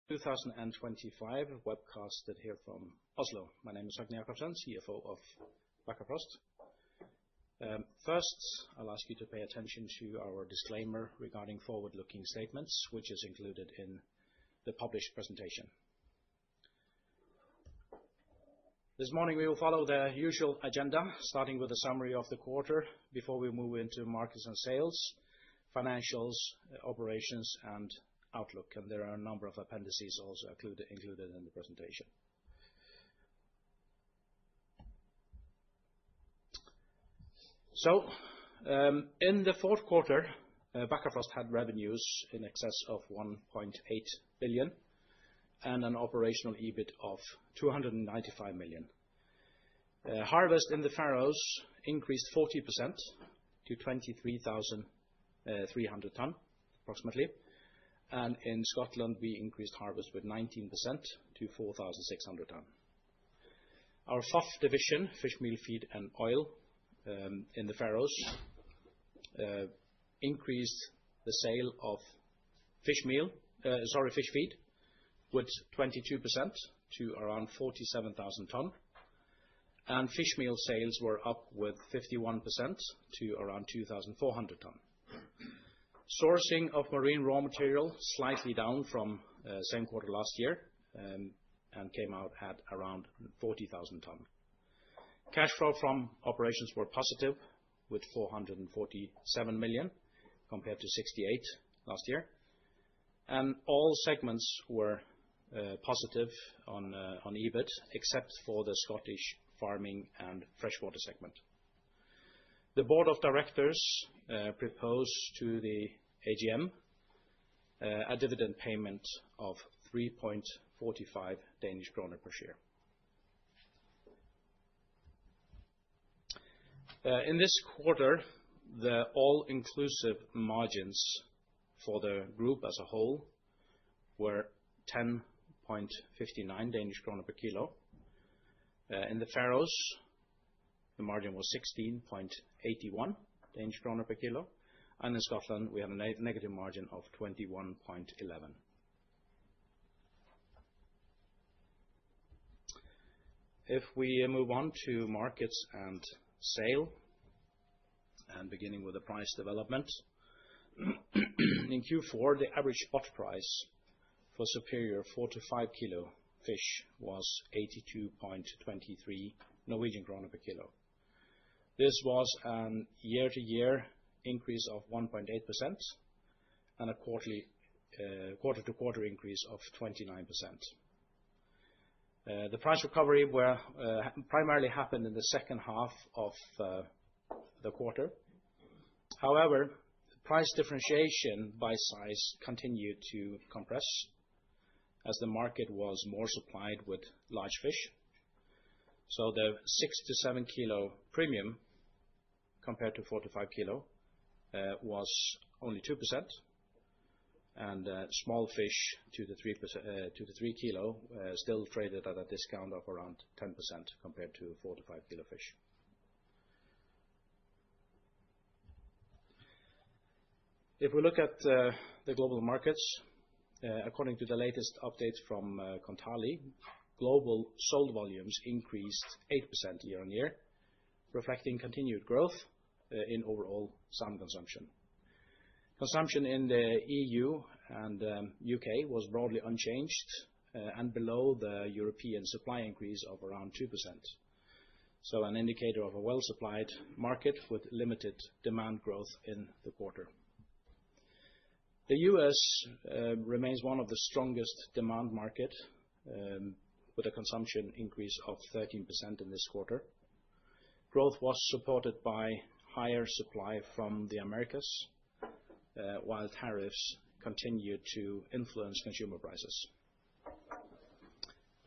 2025 webcasted here from Oslo. My name is Høgni Jakobsen, CFO of Bakkafrost. First, I'll ask you to pay attention to our disclaimer regarding forward-looking statements, which is included in the published presentation. This morning we will follow the usual agenda, starting with a summary of the quarter before we move into markets and sales, financials, operations, and outlook. And there are a number of appendices also included in the presentation. So, in the fourth quarter, Bakkafrost had revenues in excess of 1.8 billion and an operational EBIT of 295 million. Harvest in the Faroes increased 40% to 23,300 ton, approximately. And in Scotland, we increased harvest with 19% to 4,600 ton. Our FOF division, fish meal, feed and oil, in the Faroes, increased the sale of fish feed with 22% to around 47,000 ton. And fish meal sales were up with 51% to around 2,400 ton. Sourcing of marine raw material slightly down from same quarter last year, and came out at around 40,000 ton. Cash flow from operations were positive with 447 million compared to 68 last year. And all segments were positive on EBIT except for the Scottish farming and freshwater segment. The board of directors proposed to the AGM a dividend payment of 3.45 Danish kroner per share. In this quarter, the all-inclusive margins for the group as a whole were 10.59 Danish kroner per kilo. In the Faroes, the margin was 16.81 Danish kroner per kilo. And in Scotland, we had a negative margin of 21.11. If we move on to markets and sale, and beginning with the price development, in Q4, the average spot price for superior 4 to 5 kilo fish was 82.23 Norwegian kroner per kilo. This was an year-to-year increase of 1.8% and a quarter-to-quarter increase of 29%. The price recovery primarily happened in the second half of the quarter. However, the price differentiation by size continued to compress as the market was more supplied with large fish. So the 6 to 7 kilo premium compared to 4 to 5 kilo was only 2%, and small fish to the 3 kilo still traded at a discount of around 10% compared to 4 to 5 kilo fish. If we look at the global markets, according to the latest updates from Kontali, global sold volumes increased 8% year-on-year, reflecting continued growth in overall salmon consumption. Consumption in the EU and UK was broadly unchanged and below the European supply increase of around 2%. So an indicator of a well-supplied market with limited demand growth in the quarter. The US remains one of the strongest demand market with a consumption increase of 13% in this quarter. Growth was supported by higher supply from the Americas, while tariffs continued to influence consumer prices.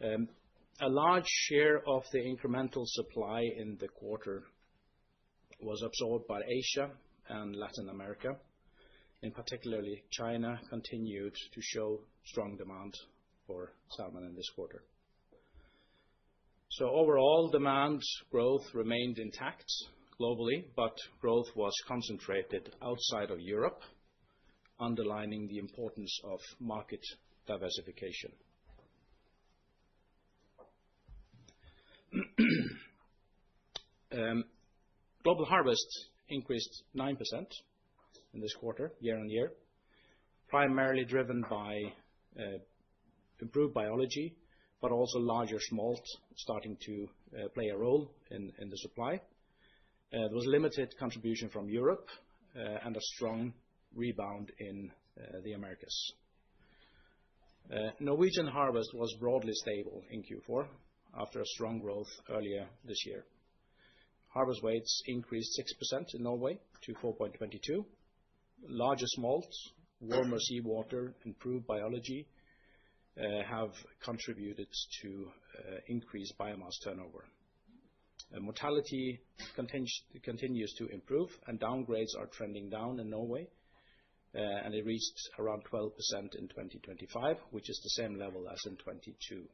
A large share of the incremental supply in the quarter was absorbed by Asia and Latin America. In particular, China continued to show strong demand for salmon in this quarter. So overall, demand growth remained intact globally, but growth was concentrated outside of Europe, underlining the importance of market diversification. Global harvest increased 9% in this quarter, year-on-year, primarily driven by improved biology, but also larger smolt starting to play a role in the supply. There was limited contribution from Europe and a strong rebound in the Americas. Norwegian harvest was broadly stable in Q4 after a strong growth earlier this year. Harvest weights increased 6% in Norway to 4.22. Larger smolt, warmer seawater, improved biology have contributed to increased biomass turnover. Mortality continues to improve, and downgrades are trending down in Norway, and it reached around 12% in 2025, which is the same level as in 2022.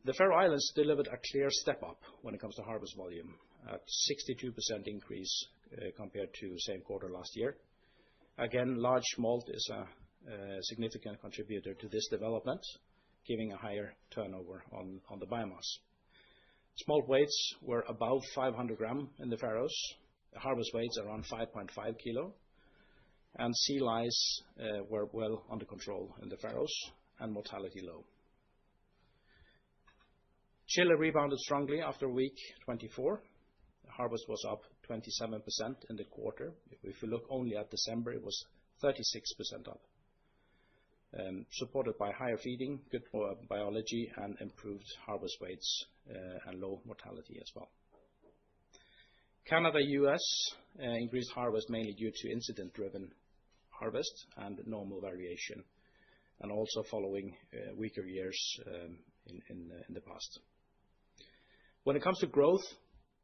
The Faroe Islands delivered a clear step up when it comes to harvest volume, at 62% increase compared to same quarter last year. Again, large smolt is a significant contributor to this development, giving a higher turnover on the biomass. Smolt weights were above 500 grams in the Faroes. The harvest weights around 5.5 kilo, and sea lice were well under control in the Faroes, and mortality low. Chile rebounded strongly after week 24. The harvest was up 27% in the quarter. If you look only at December, it was 36% up, supported by higher feeding, good biology, and improved harvest weights and low mortality as well. Canada, US increased harvest mainly due to incident-driven harvest and normal variation, and also following weaker years in the past. When it comes to growth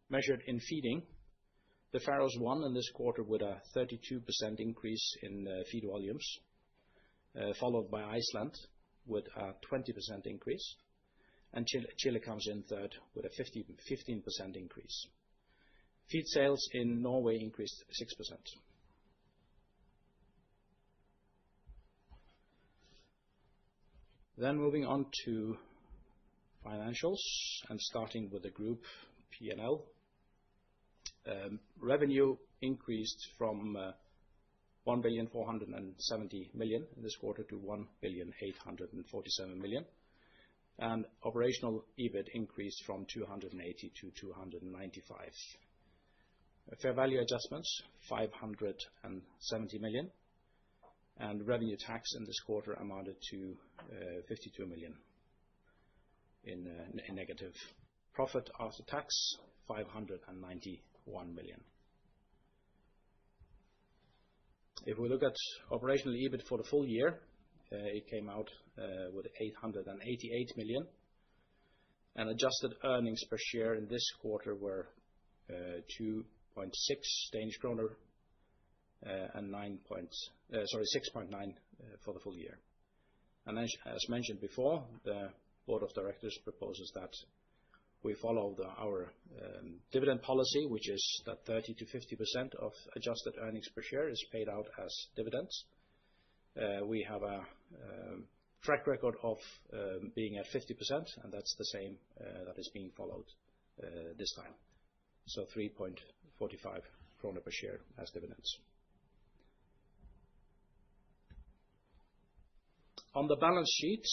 measured in feeding, the Faroes won in this quarter with a 32% increase in feed volumes, followed by Iceland with a 20% increase, and Chile comes in third with a 15% increase. Feed sales in Norway increased 6%. Then moving on to financials and starting with the group P&L. Revenue increased from 1,470 million in this quarter to 1,847 million, and operational EBIT increased from 280 to 295. Fair value adjustments 570 million, and revenue tax in this quarter amounted to 52 million in negative. Profit after tax 591 million. If we look at operational EBIT for the full year, it came out with 888 million, and adjusted earnings per share in this quarter were 2.6 Danish kroner and 6.9 for the full year. And as mentioned before, the board of directors proposes that we follow our dividend policy, which is that 30 to 50% of adjusted earnings per share is paid out as dividends. We have a track record of being at 50%, and that's the same that is being followed this time. So 3.45 kroner per share as dividends. On the balance sheet,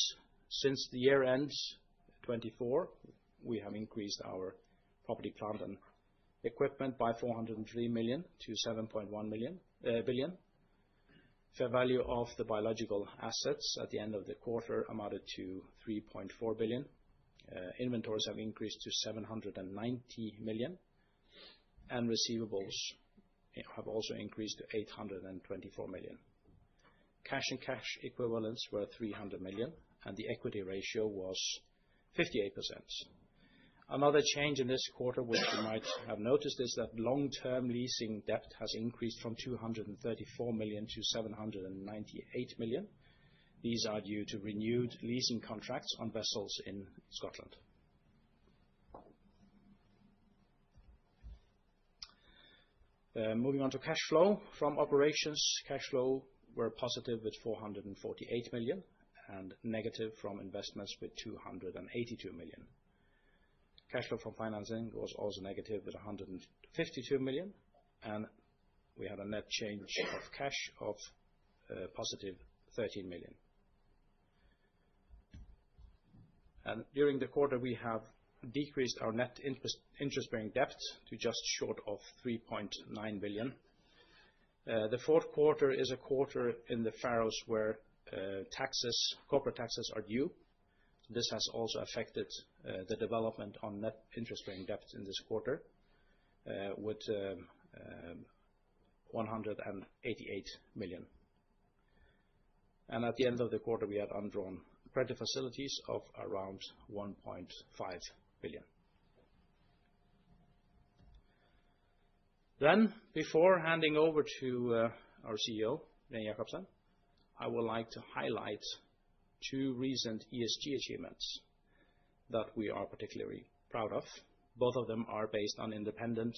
since the year end 24, we have increased our property, plant, and equipment by 403 million to 7.1 billion. Fair value of the biological assets at the end of the quarter amounted to 3.4 billion. Inventories have increased to 790 million, and receivables have also increased to 824 million. Cash and cash equivalents were 300 million, and the equity ratio was 58%. Another change in this quarter, which you might have noticed, is that long-term leasing debt has increased from 234 million to 798 million. These are due to renewed leasing contracts on vessels in Scotland. Moving on to cash flow from operations. Cash flow were positive with 448 million and negative from investments with 282 million. Cash flow from financing was also negative with 152 million, and we had a net change of cash of positive 13 million. And during the quarter, we have decreased our net interest-bearing debt to just short of 3.9 billion. The fourth quarter is a quarter in the Faroes where corporate taxes are due. This has also affected the development on net interest-bearing debt in this quarter with 188 million. And at the end of the quarter, we had undrawn credit facilities of around 1.5 billion. Then, before handing over to our CEO, Regin Jacobsen, I would like to highlight two recent ESG achievements that we are particularly proud of. Both of them are based on independent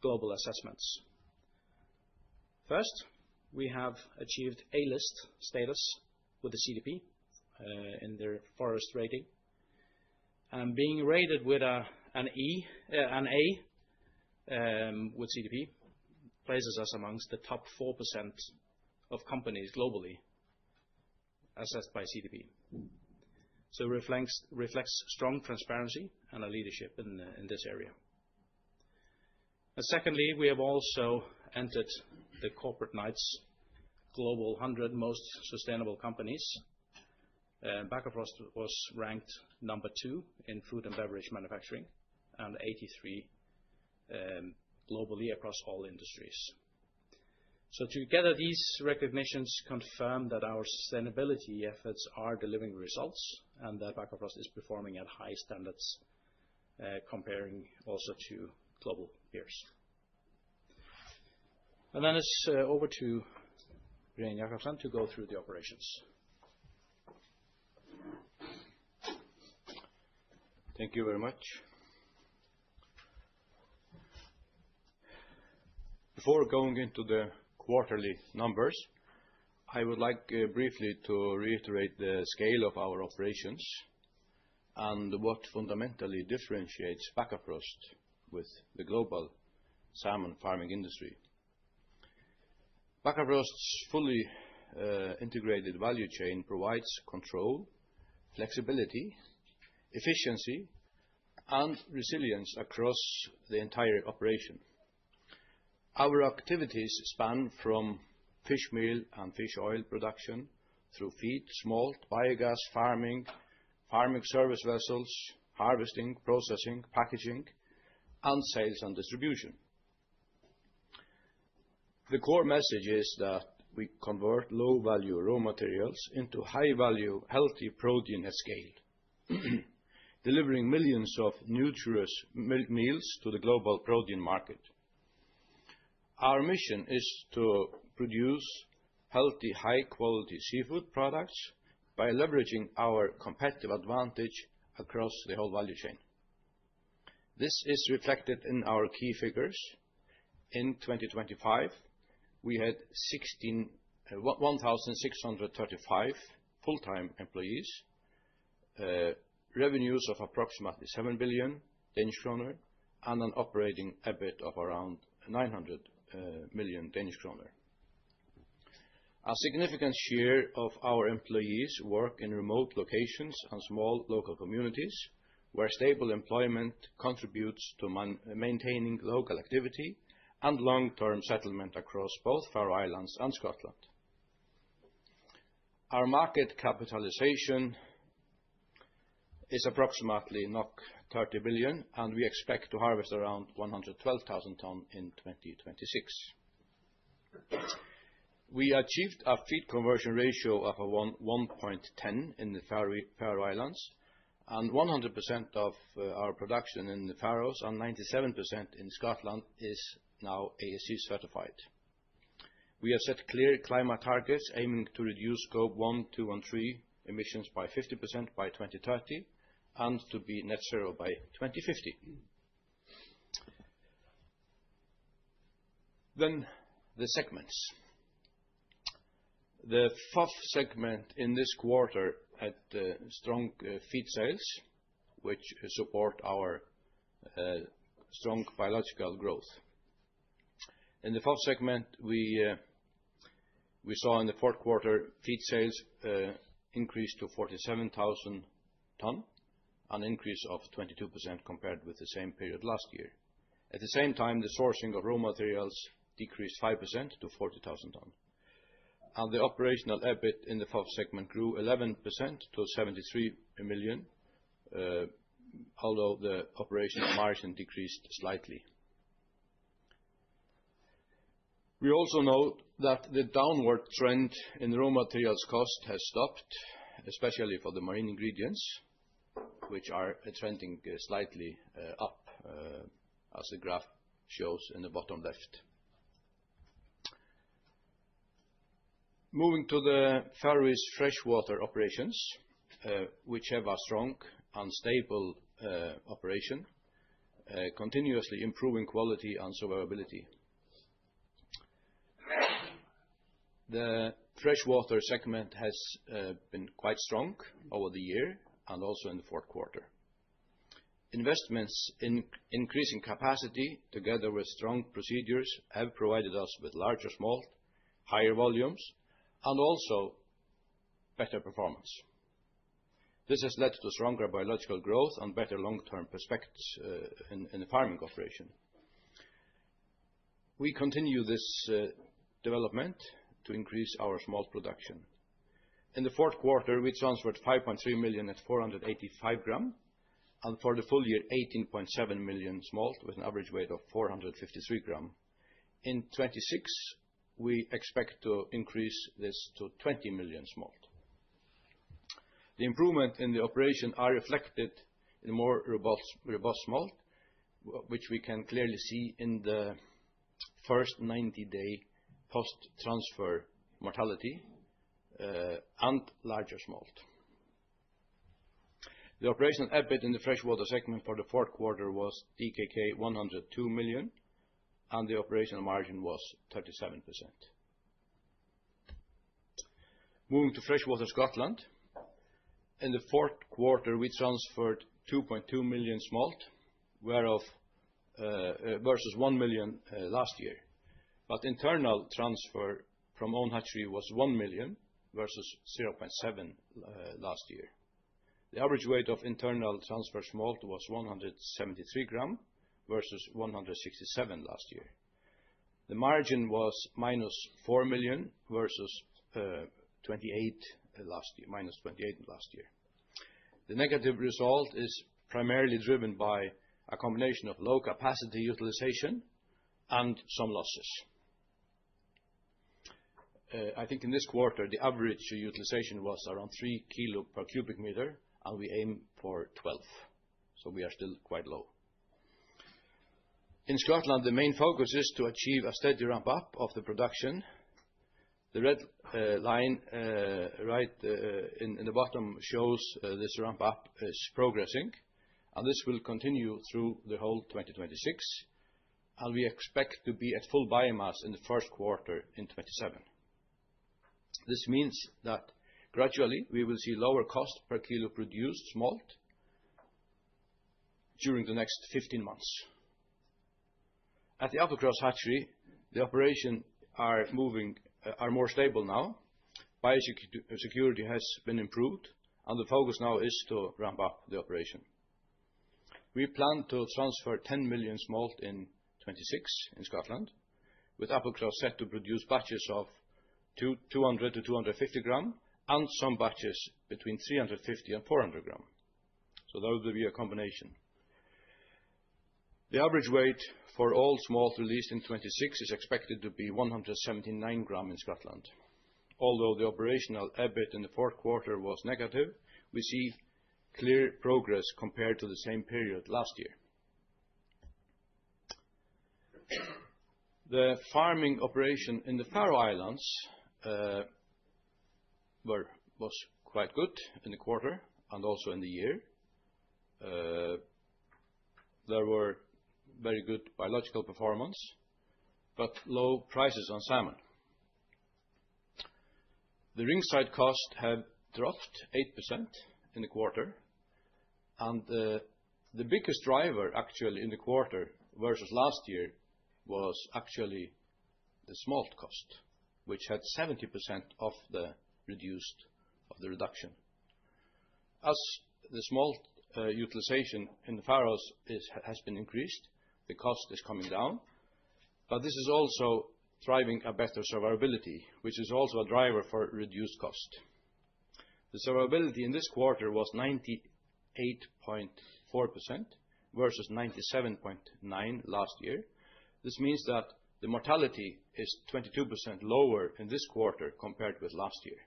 global assessments. First, we have achieved A-list status with the CDP in their forest rating. And being rated with an A with CDP places us amongst the top 4% of companies globally, assessed by CDP. So it reflects strong transparency and a leadership in this area. And secondly, we have also entered the Corporate Knights Global 100 Most Sustainable Companies. Bakkafrost was ranked number 2 in food and beverage manufacturing and 83 globally across all industries. So together, these recognitions confirm that our sustainability efforts are delivering results and that Bakkafrost is performing at high standards, comparing also to global peers. And then it's over to Regin Jacobsen to go through the operations. Thank you very much. Before going into the quarterly numbers, I would like briefly to reiterate the scale of our operations and what fundamentally differentiates Bakkafrost with the global salmon farming industry. Bakkafrost's fully integrated value chain provides control, flexibility, efficiency, and resilience across the entire operation. Our activities span from fish meal and fish oil production through feed, smolt, biogas, farming service vessels, harvesting, processing, packaging, and sales and distribution. The core message is that we convert low-value raw materials into high-value, healthy protein at scale, delivering millions of nutritious meals to the global protein market. Our mission is to produce healthy, high-quality seafood products by leveraging our competitive advantage across the whole value chain. This is reflected in our key figures. In 2025, we had 1,635 full-time employees, revenues of approximately 7 billion Danish kroner, and an operating EBIT of around 900 million Danish kroner. A significant share of our employees work in remote locations and small local communities, where stable employment contributes to maintaining local activity and long-term settlement across both Faroe Islands and Scotland. Our market capitalization is approximately 30 billion, and we expect to harvest around 112,000 tons in 2026. We achieved a feed conversion ratio of 1.10 in the Faroe Islands, and 100% of our production in the Faroes and 97% in Scotland is now ASC certified. We have set clear climate targets aiming to reduce Scope 1, 2, and 3 emissions by 50% by 2030 and to be net zero by 2050. Then the segments. The FOF segment in this quarter had strong feed sales, which support our strong biological growth. In the FOF segment, we saw in the fourth quarter feed sales increase to 47,000 ton, an increase of 22% compared with the same period last year. At the same time, the sourcing of raw materials decreased 5% to 40,000 ton. And the operational EBIT in the FOF segment grew 11% to 73 million, although the operational margin decreased slightly. We also note that the downward trend in raw materials cost has stopped, especially for the marine ingredients, which are trending slightly up, as the graph shows in the bottom left. Moving to the Faroese freshwater operations, which have a strong and stable operation, continuously improving quality and survivability. The freshwater segment has been quite strong over the year and also in the fourth quarter. Investments in increasing capacity together with strong procedures have provided us with larger smolt, higher volumes, and also better performance. This has led to stronger biological growth and better long-term perspectives in the farming operation. We continue this development to increase our smolt production. In the fourth quarter, we transferred 5.3 million at 485 gram, and for the full year, 18.7 million smolt with an average weight of 453 gram. In 2026, we expect to increase this to 20 million smolt. The improvement in the operation are reflected in more robust smolt, which we can clearly see in the first 90-day post-transfer mortality and larger smolt. The operational EBIT in the freshwater segment for the fourth quarter was DKK 102 million, and the operational margin was 37%. Moving to freshwater Scotland, in the fourth quarter we transferred 2.2 million smolt, whereof versus 1 million last year. But internal transfer from own hatchery was 1 million versus 0.7 last year. The average weight of internal transfer smolt was 173 gram versus 167 last year. The margin was minus 4 million versus 28 last year, minus 28 last year. The negative result is primarily driven by a combination of low capacity utilization and some losses. I think in this quarter the average utilization was around 3 kilo per cubic meter, and we aim for 12, so we are still quite low. In Scotland, the main focus is to achieve a steady ramp up of the production. The red line right in the bottom shows this ramp up is progressing, and this will continue through the whole 2026, and we expect to be at full biomass in the first quarter in 27. This means that gradually we will see lower cost per kilo produced smolt during the next 15 months. At the Bakkafrost hatchery, the operation are more stable now. Biosecurity has been improved, and the focus now is to ramp up the operation. We plan to transfer 10 million smolt in 26 in Scotland, with Bakkafrost set to produce batches of 200 to 250 gram, and some batches between 350 and 400 gram. So that will be a combination. The average weight for all smolt released in 26 is expected to be 179 gram in Scotland. Although the operational EBIT in the fourth quarter was negative, we see clear progress compared to the same period last year. The farming operation in the Faroe Islands was quite good in the quarter and also in the year. There were very good biological performance, but low prices on salmon. The ringside cost have dropped 8% in the quarter, and the biggest driver actually in the quarter versus last year was actually the smolt cost, which had 70% of the reduction. As the smolt utilization in the Faroes has been increased, the cost is coming down, but this is also driving a better survivability, which is also a driver for reduced cost. The survivability in this quarter was 98.4% versus 97.9% last year. This means that the mortality is 22% lower in this quarter compared with last year.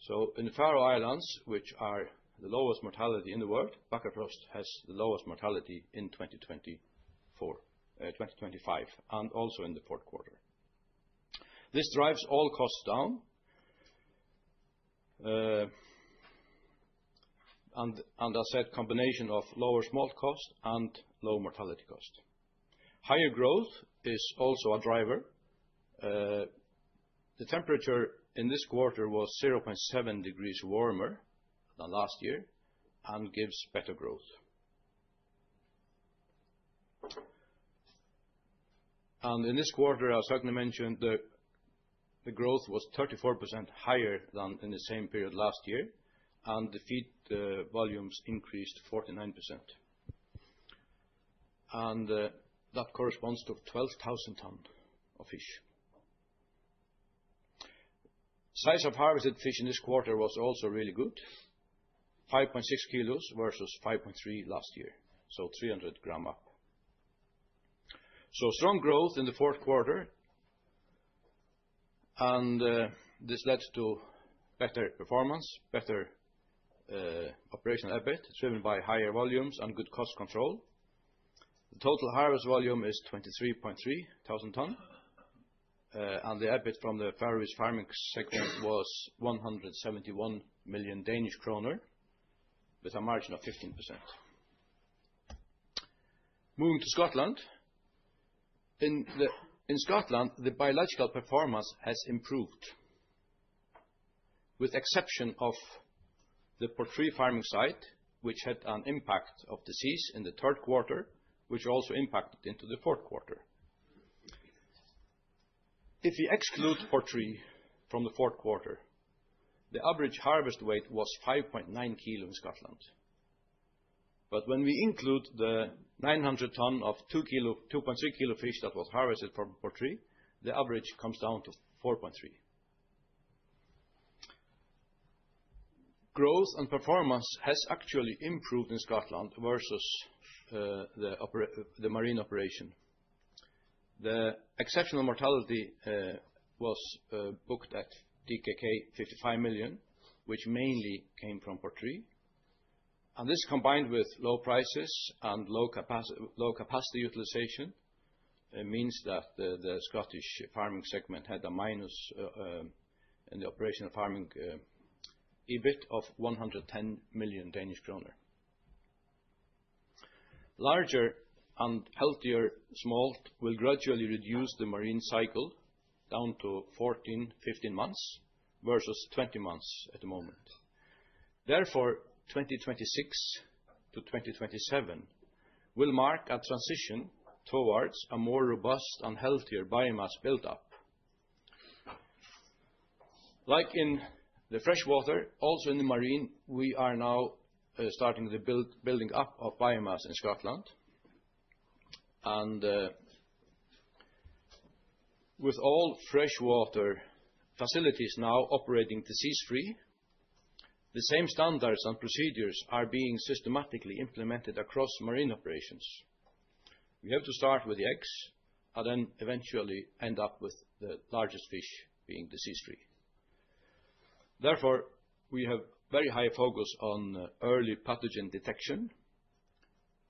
So in the Faroe Islands, which are the lowest mortality in the world, Bakkafrost has the lowest mortality in 2025, and also in the fourth quarter. This drives all costs down, and as I said, combination of lower smolt cost and low mortality cost. Higher growth is also a driver. The temperature in this quarter was 0.7 degrees warmer than last year and gives better growth. And in this quarter, as Høgni mentioned, the growth was 34% higher than in the same period last year, and the feed volumes increased 49%. And that corresponds to 12,000 tons of fish. Size of harvested fish in this quarter was also really good, 5.6 kilos versus 5.3 last year, so 300 grams up. So strong growth in the fourth quarter, and this led to better performance, better operational EBIT, driven by higher volumes and good cost control. The total harvest volume is 23.3 thousand tons, and the EBIT from the Faroese farming segment was 171 million Danish kroner, with a margin of 15%. Moving to Scotland. In Scotland, the biological performance has improved, with exception of the poultry farming site, which had an impact of disease in the third quarter, which also impacted into the fourth quarter. If we exclude poultry from the fourth quarter, the average harvest weight was 5.9 kilo in Scotland. But when we include the 900 ton of 2.3 kilo fish that was harvested from poultry, the average comes down to 4.3. Growth and performance has actually improved in Scotland versus the marine operation. The exceptional mortality was booked at DKK 55 million, which mainly came from poultry. And this, combined with low prices and low capacity utilization, means that the Scottish farming segment had a minus in the operational farming EBIT of 110 million Danish kroner. Larger and healthier smolt will gradually reduce the marine cycle down to 14-15 months versus 20 months at the moment. Therefore, 2026 to 2027 will mark a transition towards a more robust and healthier biomass build-up. Like in the freshwater, also in the marine, we are now starting the building up of biomass in Scotland. And with all freshwater facilities now operating disease-free, the same standards and procedures are being systematically implemented across marine operations. We have to start with the eggs and then eventually end up with the largest fish being disease-free. Therefore, we have very high focus on early pathogen detection,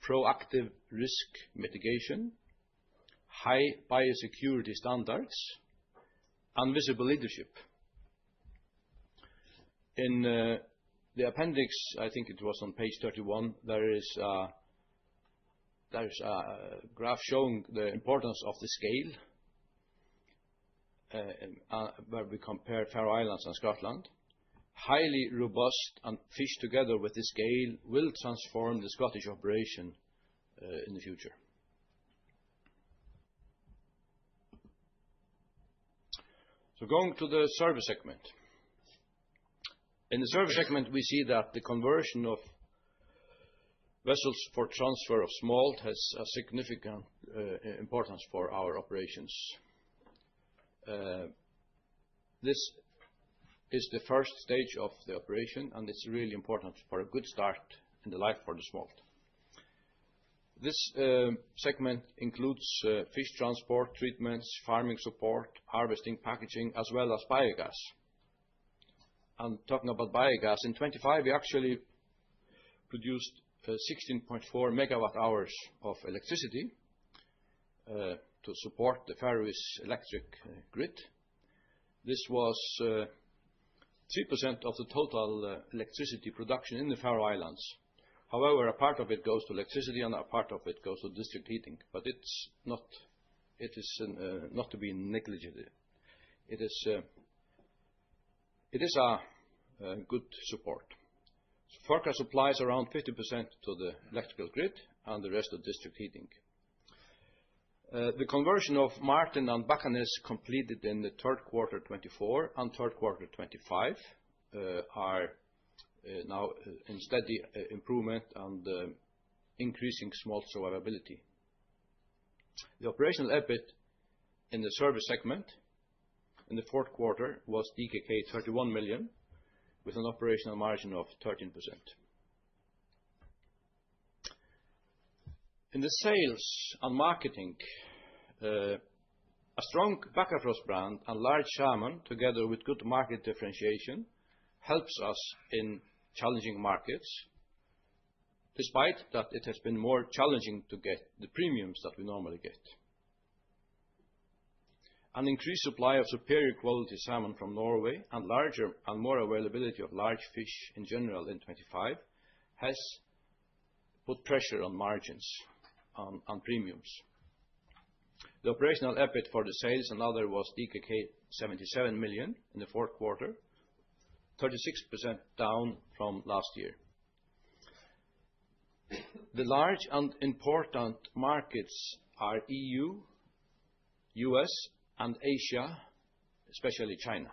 proactive risk mitigation, high biosecurity standards, and visible leadership. In the appendix, I think it was on page 31, there is a graph showing the importance of the scale. where we compare Faroe Islands and Scotland. Highly robust and fish together with the scale will transform the Scottish operation in the future. So going to the service segment. In the service segment, we see that the conversion of vessels for transfer of smolt has a significant importance for our operations. This is the first stage of the operation, and it's really important for a good start in the life for the smolt. This segment includes fish transport, treatments, farming support, harvesting, packaging, as well as biogas. And talking about biogas, in 25 we actually produced 16.4 megawatt hours of electricity to support the Faroese electric grid. This was 3% of the total electricity production in the Faroe Islands. However, a part of it goes to electricity and a part of it goes to district heating. But it is not to be neglected. It is a good support. Forecast supplies around 50% to the electrical grid and the rest of district heating. The conversion of Martin and Bakkanes completed in the third quarter 24 and third quarter 25 are now in steady improvement and increasing smolt survivability. The operational EBIT in the service segment in the fourth quarter was DKK 31 million, with an operational margin of 13%. In the sales and marketing, a strong Bakkafrost brand and large salmon, together with good market differentiation, helps us in challenging markets, despite that it has been more challenging to get the premiums that we normally get. An increased supply of superior quality salmon from Norway and larger and more availability of large fish in general in 25 has put pressure on margins and premiums. The operational EBIT for the sales and other was DKK 77 million in the fourth quarter, 36% down from last year. The large and important markets are EU, US, and Asia, especially China.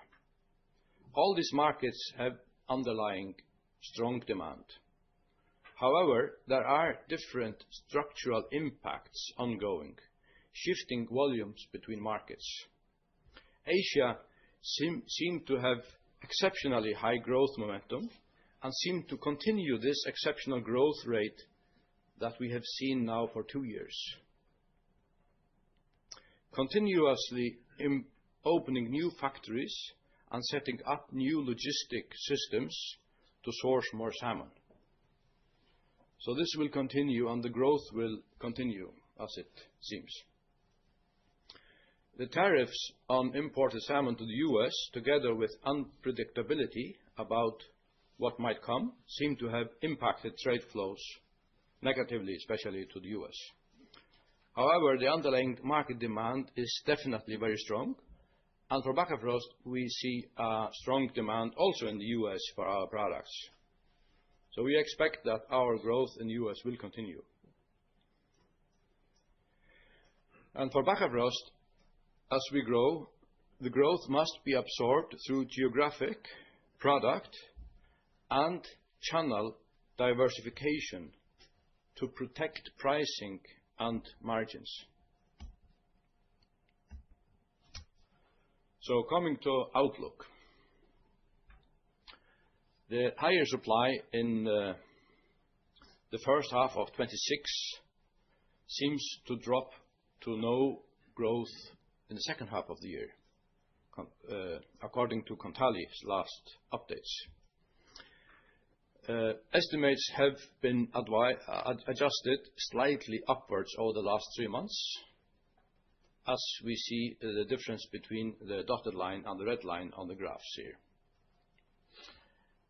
All these markets have underlying strong demand. However, there are different structural impacts ongoing, shifting volumes between markets. Asia seem to have exceptionally high growth momentum and seem to continue this exceptional growth rate that we have seen now for 2 years. Continuously opening new factories and setting up new logistic systems to source more salmon. So this will continue and the growth will continue as it seems. The tariffs on imported salmon to the US, together with unpredictability about what might come, seem to have impacted trade flows negatively, especially to the US. However, the underlying market demand is definitely very strong, and for Bakkafrost, we see a strong demand also in the US for our products. So we expect that our growth in the US will continue. And for Bakkafrost, as we grow, the growth must be absorbed through geographic, product, and channel diversification to protect pricing and margins. So coming to outlook. The higher supply in the first half of 26 seems to drop to no growth in the second half of the year, according to Kontali's last updates. Estimates have been adjusted slightly upwards over the last 3 months, as we see the difference between the dotted line and the red line on the graphs here.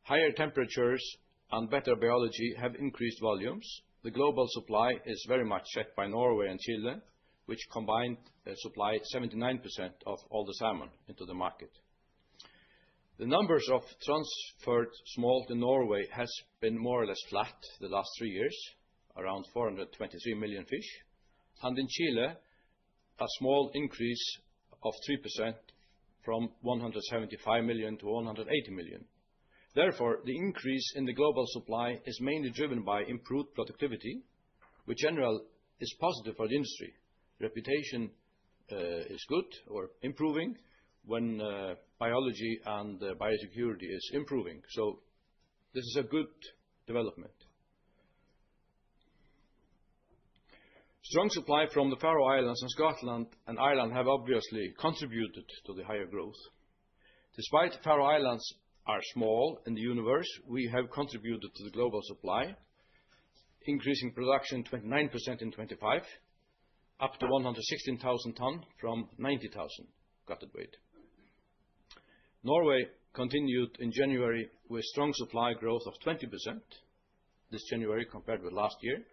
Higher temperatures and better biology have increased volumes. The global supply is very much set by Norway and Chile, which combined supply 79% of all the salmon into the market. The numbers of transferred smolt in Norway has been more or less flat the last 3 years, around 423 million fish, and in Chile, a small increase of 3% from 175 million to 180 million. Therefore, the increase in the global supply is mainly driven by improved productivity, which in general is positive for the industry. Reputation is good or improving when biology and biosecurity is improving. So this is a good development. Strong supply from the Faroe Islands and Scotland and Ireland have obviously contributed to the higher growth. Despite Faroe Islands are small in the universe, we have contributed to the global supply, increasing production 29% in 25, up to 116,000 tonnes from 90,000 gutted weight. Norway continued in January with strong supply growth of 20% this January compared with last year.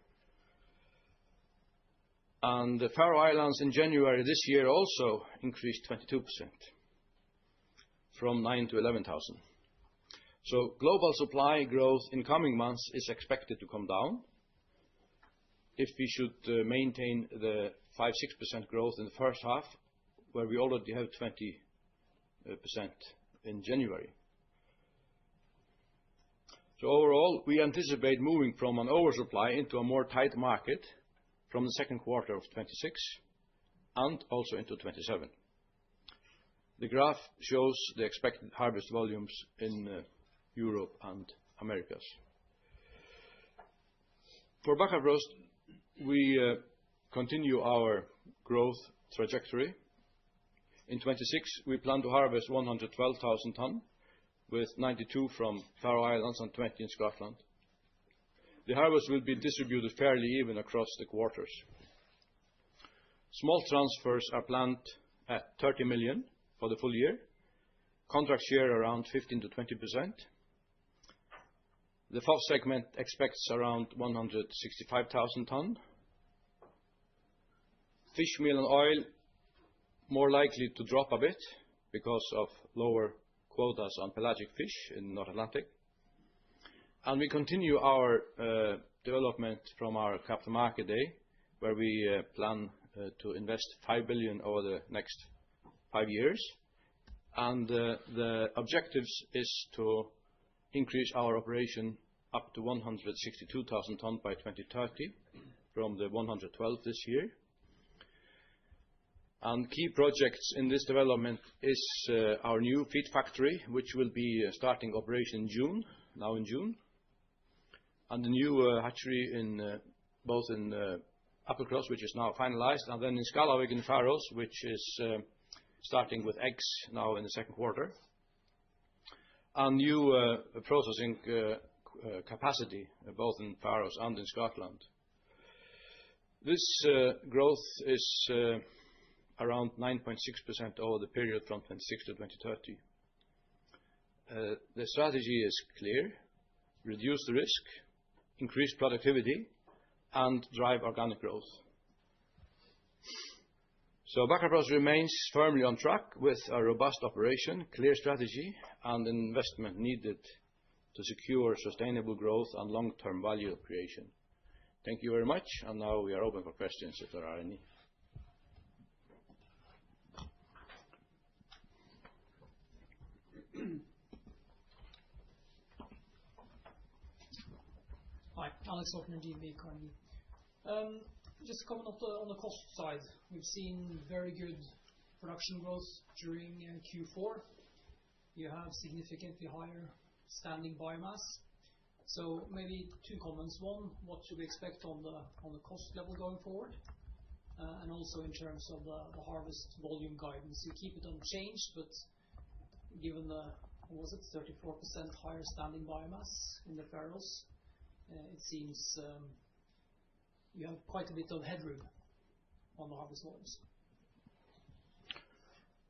And the Faroe Islands in January this year also increased 22%, from 9 to 11,000. So global supply growth in coming months is expected to come down if we should maintain the 5-6% growth in the first half, where we already have 20% in January. So overall, we anticipate moving from an oversupply into a more tight market from the second quarter of 26 and also into 27. The graph shows the expected harvest volumes in Europe and Americas. For Bakkafrost, we continue our growth trajectory. In 26, we plan to harvest 112,000 tonnes, with 92 from Faroe Islands and 20 in Scotland. The harvest will be distributed fairly even across the quarters. Small transfers are planned at 30 million for the full year. Contract share around 15 to 20%. The FOF segment expects around 165,000 tonnes. Fish meal and oil more likely to drop a bit because of lower quotas on pelagic fish in North Atlantic. And we continue our development from our Capital Market Day, where we plan to invest 5 billion over the next 5 years. And the objectives is to increase our operation up to 162,000 tonnes by 2030 from the 112 this year. And key projects in this development is our new feed factory, which will be starting operation in June. And the new hatchery both in Bakkafrost, which is now finalized, and then in Skalavik in Faroes, which is starting with eggs now in the second quarter. And new processing capacity both in Faroes and in Scotland. This growth is around 9.6% over the period from 26 to 2030. The strategy is clear: reduce the risk, increase productivity, and drive organic growth. So Bakkafrost remains firmly on track with a robust operation, clear strategy, and investment needed to secure sustainable growth and long-term value creation. Thank you very much, and now we are open for questions if there are any. Hi, Alex Hoffman, DNB Carnegie. Just comment on the cost side. We've seen very good production growth during Q4. You have significantly higher standing biomass. So maybe two comments. One, what should we expect on the cost level going forward? And also in terms of the harvest volume guidance. You keep it unchanged, but given the, what was it, 34% higher standing biomass in the Faroes, it seems you have quite a bit of headroom on the harvest volumes.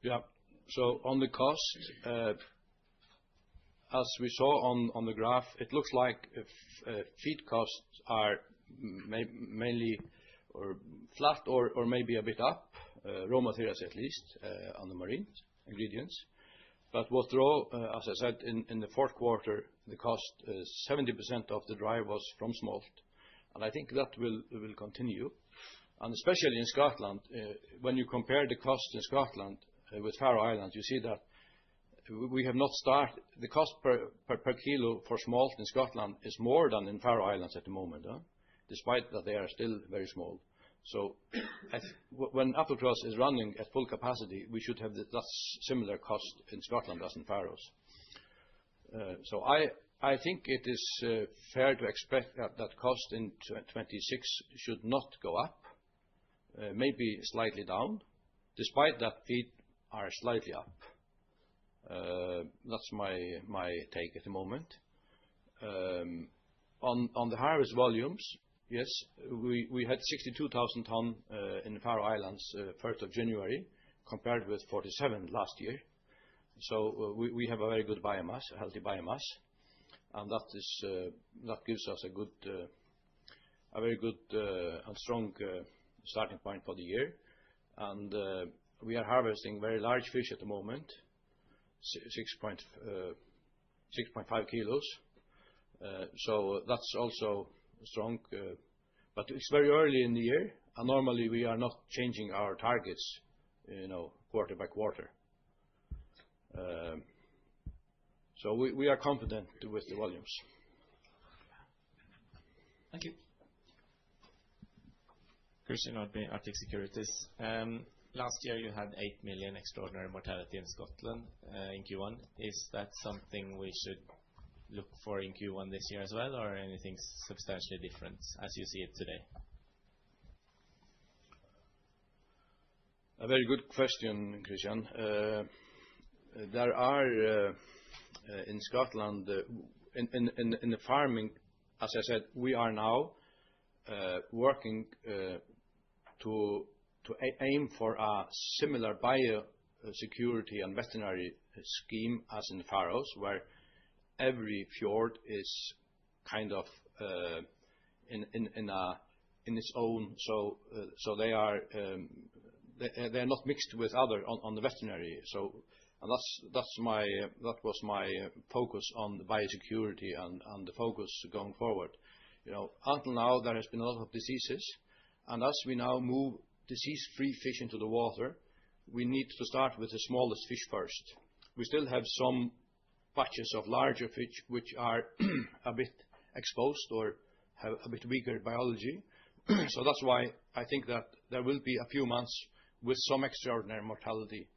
Yeah. So on the cost, as we saw on the graph, it looks like feed costs are mainly flat or maybe a bit up, raw materials at least, on the marine ingredients. But what drove, as I said, in the fourth quarter, the cost, 70% of the drive was from smolt, and I think that will continue. And especially in Scotland, when you compare the cost in Scotland with Faroe Islands, you see that we have not started. The cost per kilo for smolt in Scotland is more than in Faroe Islands at the moment, despite that they are still very small. So when Bakkafrost is running at full capacity, we should have that similar cost in Scotland as in Faroes. So I think it is fair to expect that cost in 26 should not go up, maybe slightly down, despite that feed are slightly up. That's my take at the moment. On the harvest volumes, yes, we had 62,000 ton in the Faroe Islands 1st of January, compared with 47 last year. So we have a very good biomass, a healthy biomass, and that gives us a very good and strong starting point for the year. And we are harvesting very large fish at the moment, 6.5 kilos. So that's also strong, but it's very early in the year, and normally we are not changing our targets, quarter by quarter. So we are confident with the volumes. Thank you. Christian Nordby, Arctic Securities. Last year you had 8 million extraordinary mortality in Scotland in Q1. Is that something we should look for in Q1 this year as well, or anything substantially different as you see it today? A very good question, Christian. There are in Scotland in the farming, as I said, we are now working to aim for a similar biosecurity and veterinary scheme as in the Faroes, where every fjord is kind of in its own. So they are not mixed with other on the veterinary. So and that was my focus on the biosecurity and the focus going forward. Until now there has been a lot of diseases, and as we now move disease-free fish into the water, we need to start with the smallest fish first. We still have some batches of larger fish which are a bit exposed or have a bit weaker biology. So that's why I think that there will be a few months with some extraordinary mortality.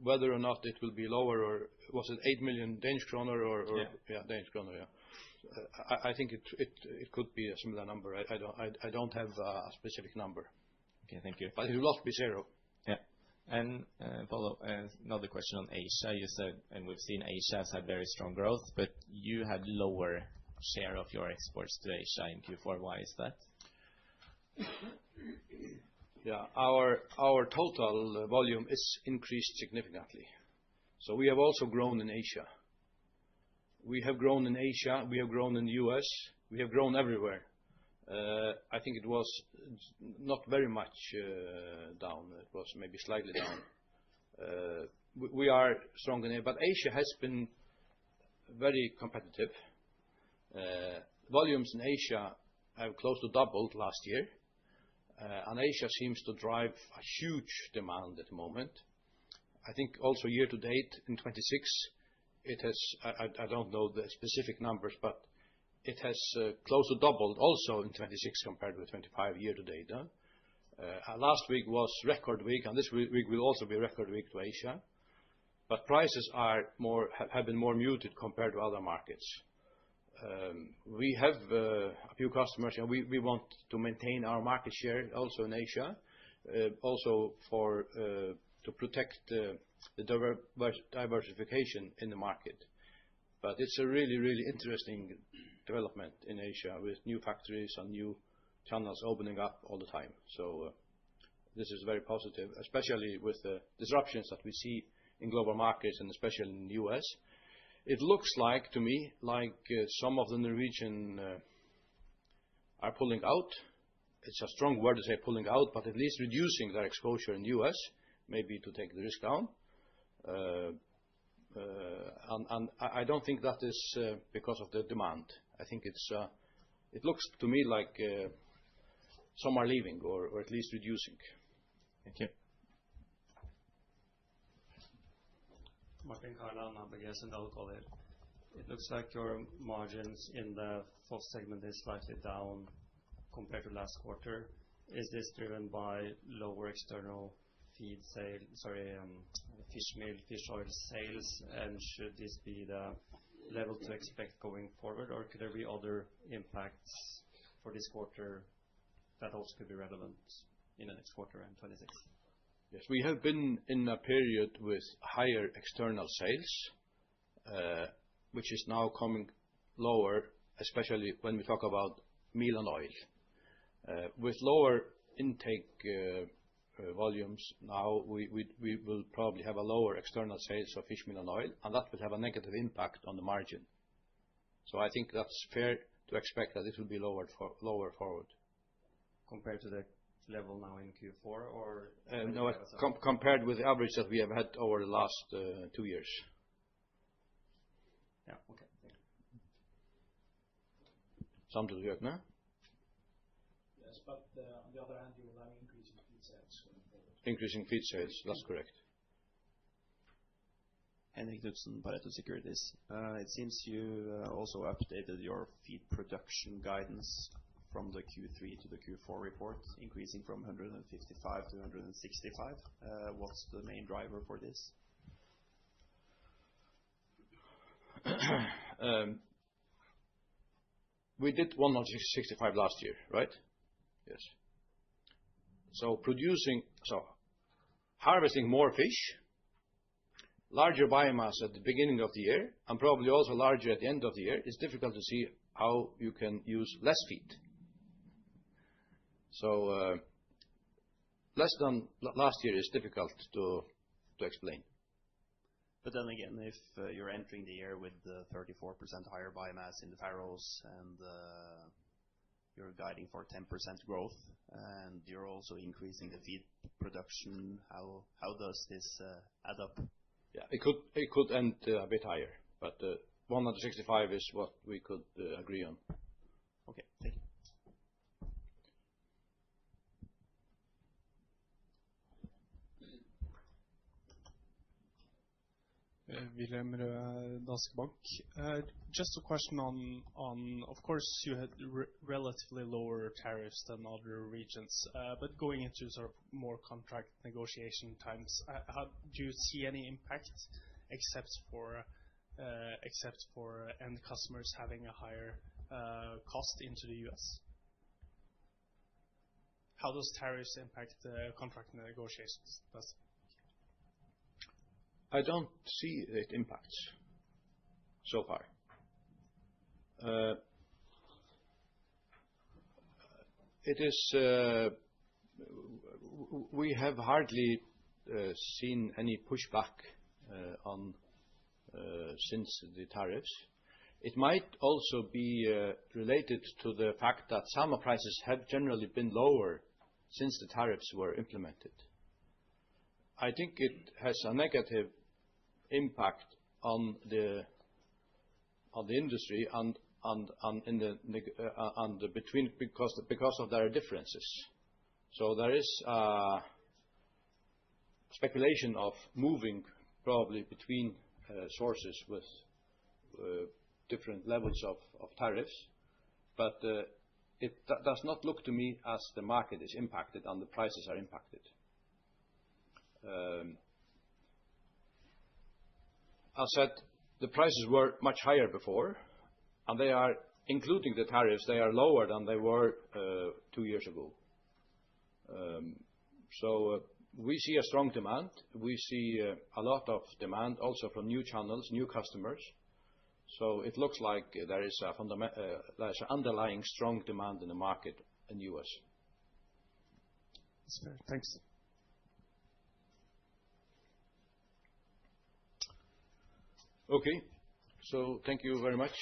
Whether or not it will be lower, or was it 8 million Danish kroner or yeah, Danish kroner, yeah. I think it could be a similar number. I don't have a specific number. Okay, thank you. But it will not be zero. Yeah. And follow another question on Asia. You said, and we've seen Asia has had very strong growth, but you had lower share of your exports to Asia in Q4. Why is that? Yeah, our total volume is increased significantly. So we have also grown in Asia. We have grown in Asia, we have grown in the US, we have grown everywhere. I think it was not very much down. It was maybe slightly down. We are strong in it, but Asia has been very competitive. Volumes in Asia have close to doubled last year, and Asia seems to drive a huge demand at the moment. I think also year to date in 26, it has, I don't know the specific numbers, but it has close to doubled also in 26 compared with 25 year to date. Last week was record week, and this week will also be record week to Asia. But prices have been more muted compared to other markets. We have a few customers, and we want to maintain our market share also in Asia, also to protect the diversification in the market. But it's a really, really interesting development in Asia with new factories and new channels opening up all the time. So this is very positive, especially with the disruptions that we see in global markets and especially in the US. It looks like to me like some of the Norwegian are pulling out. it's a strong word to say pulling out, but at least reducing their exposure in the U.S., maybe to take the risk down. And I don't think that is because of the demand. I think it looks to me like some are leaving or at least reducing. Thank you. Martin Karlan, ABG Sundal Collier. It looks like your margins in the FOF segment is slightly down compared to last quarter. Is this driven by lower external fish meal, fish oil sales? And should this be the level to expect going forward, or could there be other impacts for this quarter that also could be relevant in the next quarter and 26? Yes, we have been in a period with higher external sales, which is now coming lower, especially when we talk about meal and oil. With lower intake volumes now, we will probably have a lower external sales of fish meal and oil, and that will have a negative impact on the margin. So I think that's fair to expect that it will be lower forward. Compared to the level now in Q4, or? No, compared with the average that we have had over the last 2 years. Yeah, okay. Thank you. Samtidig Høgna? Yes, but on the other hand, you will have increasing feed sales going forward. Increasing feed sales, that's correct. Henrik Knutsen, Pareto Securities. It seems you also updated your feed production guidance from the Q3 to the Q4 report, increasing from 155 to 165. What's the main driver for this? We did 165 last year, right? Yes. So harvesting more fish, larger biomass at the beginning of the year, and probably also larger at the end of the year, it's difficult to see how you can use less feed. So less than last year is difficult to explain. But then again, if you're entering the year with the 34% higher biomass in the Faroes and you're guiding for 10% growth, and you're also increasing the feed production, how does this add up? Yeah, it could end a bit higher, but 165 is what we could agree on. Okay, thank you. Wilhelm Røe, Danske Bank. Just a question on, of course, you had relatively lower tariffs than other regions, but going into sort of more contract negotiation times, do you see any impact except for end customers having a higher cost into the U.S.? How does tariffs impact contract negotiations? I don't see it impacts so far. We have hardly seen any pushback since the tariffs. It might also be related to the fact that salmon prices have generally been lower since the tariffs were implemented. I think it has a negative impact on the industry and between because of their differences. So there is speculation of moving probably between sources with different levels of tariffs, but it does not look to me as the market is impacted and the prices are impacted. As said, the prices were much higher before, and they are, including the tariffs, they are lower than they were 2 years ago. So we see a strong demand. We see a lot of demand also from new channels, new customers. So it looks like there is there's an underlying strong demand in the market in the U.S. That's fair. Thanks. Okay, so thank you very much.